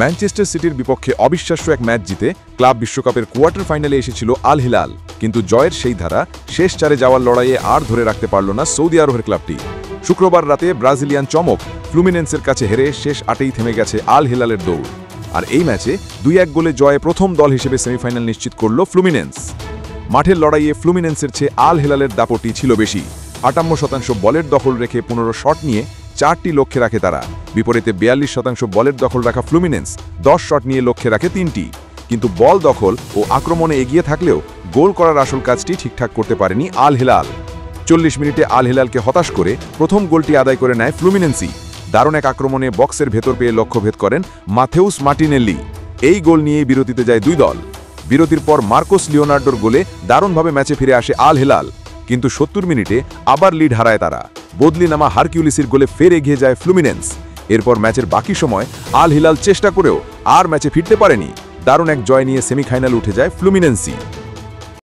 Manchester সিটির বিপক্ষে অবিশ্বাস্য এক ম্যাচ জিতে ক্লাব বিশ্বকাপের কোয়ার্টার ফাইনালে এসেছিল আল হিলাল, কিন্তু জয়ের সেই ধারা শেষ চারে যাওয়ার লড়াইয়ে আর ধরে রাখতে পারল না সৌদি আরবের ক্লাবটি। শুক্রবার রাতে ব্রাজিলিয়ান চমক ফ্লুমিনেন্সের কাছে হেরে শেষ 8এই থেমে গেছে আল হিলালের দৌড়। আর এই ম্যাচে 2-1 গোলে জয়ে প্রথম দল হিসেবে সেমিফাইনাল নিশ্চিত করল ফ্লুমিনেন্স। মাঠের লড়াইয়ে ফ্লুমিনেন্সের চেয়ে আল হিলালের দাপটই ছিল বেশি। 58% বলের দখল রেখে 15 শট নিয়ে 4টি লক্ষ্যে রাখে তারা। বিপরীতে 42% বলের দখল রাখা ফ্লুমিনেন্স 10 শট নিয়ে লক্ষ্যে রাখে 3টি। কিন্তু বল দখল ও আক্রমণে এগিয়ে থাকলেও গোল করার আসল কাজটি ঠিকঠাক করতে পারেনি আল হিলাল। 40 মিনিটে আল হিলালকে হতাশ করে প্রথম গোলটি আদায় করে নেয় ফ্লুমিনেন্সই। দারুণ এক আক্রমণে বক্সের ভেতর পেয়ে লক্ষ্যভেদ করেন মাথেউস মার্টিনেল্লি। এই গোল নিয়েই বিরতিতে যায় দুই দল। বিরতির পর মার্কোস লিওনার্ডোর গোলে দারুণভাবে ম্যাচে ফিরে আসে আল হিলাল, কিন্তু 70 মিনিটে আবার লিড হারায় তারা। বদলি নামা হারকিউলিসের গোলে ফের এগিয়ে যায় ফ্লুমিনেন্স। এরপর ম্যাচের বাকি সময় আল হিলাল চেষ্টা করেও আর ম্যাচে ফিরতে পারেনি। দারুণ এক জয় নিয়ে সেমিফাইনাল উঠে যায় ফ্লুমিনেন্সই।